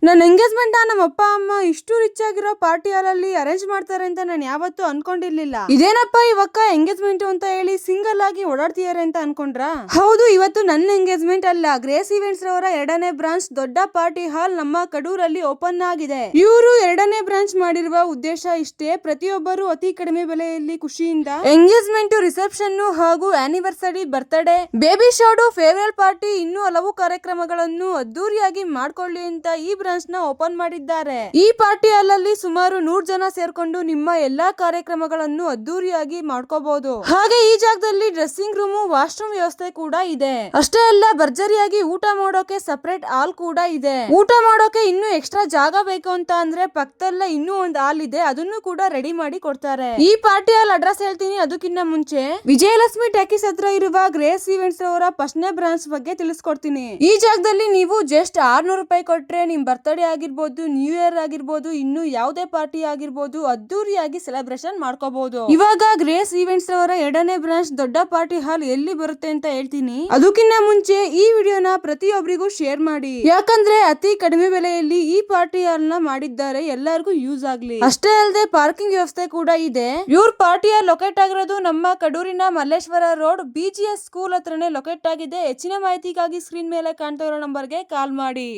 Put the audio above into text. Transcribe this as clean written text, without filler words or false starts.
ನನ್ನ ಎಂಗೇಜ್ಮೆಂಟ್ ನಮ್ಮ ಅಪ್ಪ ಅಮ್ಮ ಇಷ್ಟು ರಿಚ್ ಆಗಿರೋ ಪಾರ್ಟಿ ಹಾಲಲ್ಲಿ ಅರೇಂಜ್ ಮಾಡ್ತಾರೆ ಅಂತ ನಾನು ಯಾವತ್ತೂ ಅನ್ಕೊಂಡಿರ್ಲಿಲ್ಲ. ಇದೇನಪ್ಪ ಇವಕ್ಕ ಎಂಗೇಜ್ಮೆಂಟ್ ಅಂತ ಹೇಳಿ ಸಿಂಗಲ್ ಆಗಿ ಓಡಾಡ್ತಿದ್ದಾರೆ ಅಂತ ಅನ್ಕೊಂಡ್ರ? ಹೌದು, ಇವತ್ತು ನನ್ನ ಎಂಗೇಜ್ಮೆಂಟ್ ಅಲ್ಲ, ಗ್ರೇಸ್ ಈವೆಂಟ್ಸ್ ರವರ 2ನೇ ಬ್ರಾಂಚ್ ದೊಡ್ಡ ಪಾರ್ಟಿ ಹಾಲ್ ನಮ್ಮ ಕಡೂರಲ್ಲಿ ಓಪನ್ ಆಗಿದೆ. ಇವರು 2ನೇ ಬ್ರಾಂಚ್ ಮಾಡಿರುವ ಉದ್ದೇಶ ಇಷ್ಟೇ, ಪ್ರತಿಯೊಬ್ಬರು ಅತಿ ಕಡಿಮೆ ಬೆಲೆಯಲ್ಲಿ ಖುಷಿಯಿಂದ ಎಂಗೇಜ್ಮೆಂಟ್, ರಿಸೆಪ್ಷನ್ ಹಾಗೂ anniversary, birthday, baby shower, farewell party ಇನ್ನೂ ಹಲವು ಕಾರ್ಯಕ್ರಮಗಳನ್ನು ಅದ್ದೂರಿಯಾಗಿ ಮಾಡ್ಕೊಳ್ಳಿ ಅಂತ ಈ ಬ್ರಾಂಚ್ ನ ಓಪನ್ ಮಾಡಿದ್ದಾರೆ. ಈ ಪಾರ್ಟಿ ಹಾಲಲ್ಲಿ ಸುಮಾರು 100 ಜನ ಸೇರ್ಕೊಂಡು ನಿಮ್ಮ ಎಲ್ಲಾ ಕಾರ್ಯಕ್ರಮಗಳನ್ನು ಅದ್ದೂರಿಯಾಗಿ ಮಾಡ್ಕೋಬಹುದು. ಹಾಗೆ ಈ ಜಾಗದಲ್ಲಿ ಡ್ರೆಸ್ಸಿಂಗ್ ರೂಮ್, ವಾಶ್ರೂಮ್ ವ್ಯವಸ್ಥೆ ಕೂಡ ಇದೆ. ಅಷ್ಟೇ ಅಲ್ಲ, ಭರ್ಜರಿಯಾಗಿ ಊಟ ಮಾಡೋಕೆ ಸಪರೇಟ್ ಹಾಲ್ ಕೂಡ ಇದೆ. ಊಟ ಮಾಡೋಕೆ ಇನ್ನೂ ಎಕ್ಸ್ಟ್ರಾ ಜಾಗ ಬೇಕು ಅಂತ ಅಂದ್ರೆ ಪಕ್ಕದಲ್ಲೇ ಇನ್ನೂ ಒಂದು ಹಾಲ್ ಇದೆ, ಅದನ್ನು ಕೂಡ ರೆಡಿ ಮಾಡಿ ಕೊಡ್ತಾರೆ. ಈ ಪಾರ್ಟಿ ಹಾಲ್ ಅಡ್ರೆಸ್ ಹೇಳ್ತೀನಿ. ಅದಕ್ಕಿಂತ ಮುಂಚೆ ವಿಜಯಲಕ್ಷ್ಮಿ ಟ್ಯಾಕೀಸ್ ಹತ್ರ ಇರುವ ಗ್ರೇಸ್ ಈವೆಂಟ್ಸ್ ಅವರ 1ನೇ ಬ್ರಾಂಚ್ ಬಗ್ಗೆ ತಿಳಿಸ್ಕೊಡ್ತೀನಿ. ಈ ಜಾಗದಲ್ಲಿ ನೀವು ಜಸ್ಟ್ 600 ರೂಪಾಯಿ ಕೊಟ್ರೆ ನಿಮ್ ಬರ್ತ್ಡೇ ಆಗಿರ್ಬೋದು, ನ್ಯೂ ಇಯರ್ ಆಗಿರ್ಬೋದು, ಇನ್ನು ಯಾವುದೇ ಪಾರ್ಟಿ ಆಗಿರ್ಬೋದು ಅದ್ದೂರಿಯಾಗಿ ಸೆಲೆಬ್ರೇಷನ್ ಮಾಡ್ಕೋಬಹುದು. ಇವಾಗ ಗ್ರೇಸ್ ಈವೆಂಟ್ಸ್ ಅವರ 2ನೇ ಬ್ರಾಂಚ್ ದೊಡ್ಡ ಪಾರ್ಟಿ ಹಾಲ್ ಎಲ್ಲಿ ಬರುತ್ತೆ ಅಂತ ಹೇಳ್ತೀನಿ. ಅದಕ್ಕಿಂತ ಮುಂಚೆ ಈ ವಿಡಿಯೋನ ಪ್ರತಿಯೊಬ್ಬರಿಗೂ ಶೇರ್ ಮಾಡಿ, ಯಾಕಂದ್ರೆ ಅತಿ ಕಡಿಮೆ ಬೆಲೆಯಲ್ಲಿ ಈ ಪಾರ್ಟಿ ಹಾಲ್ ನ ಮಾಡಿದ್ದಾರೆ, ಎಲ್ಲರಿಗೂ ಯೂಸ್ ಆಗ್ಲಿ. ಅಷ್ಟೇ ಅಲ್ಲದೆ ಪಾರ್ಕಿಂಗ್ ವ್ಯವಸ್ಥೆ ಕೂಡ ಇದೆ. ಇವ್ರ ಪಾರ್ಟಿ ಹಾಲ್ ಲೊಕೇಟ್ ಆಗಿರೋದು ನಮ್ಮ ಕಡೂರಿನ ಮಲ್ಲೇಶ್ವರ ರೋಡ್ BGS ಸ್ಕೂಲ್ ಹತ್ರನೇ ಲೊಕೇಟ್ ಆಗಿದೆ. ಹೆಚ್ಚಿನ ಮಾಹಿತಿಗಾಗಿ ಸ್ಕ್ರೀನ್ ಮೇಲೆ ಕಾಣ್ತಾ ಇರೋ ನಂಬರ್ಗೆ ಕಾಲ್ ಮಾಡಿ.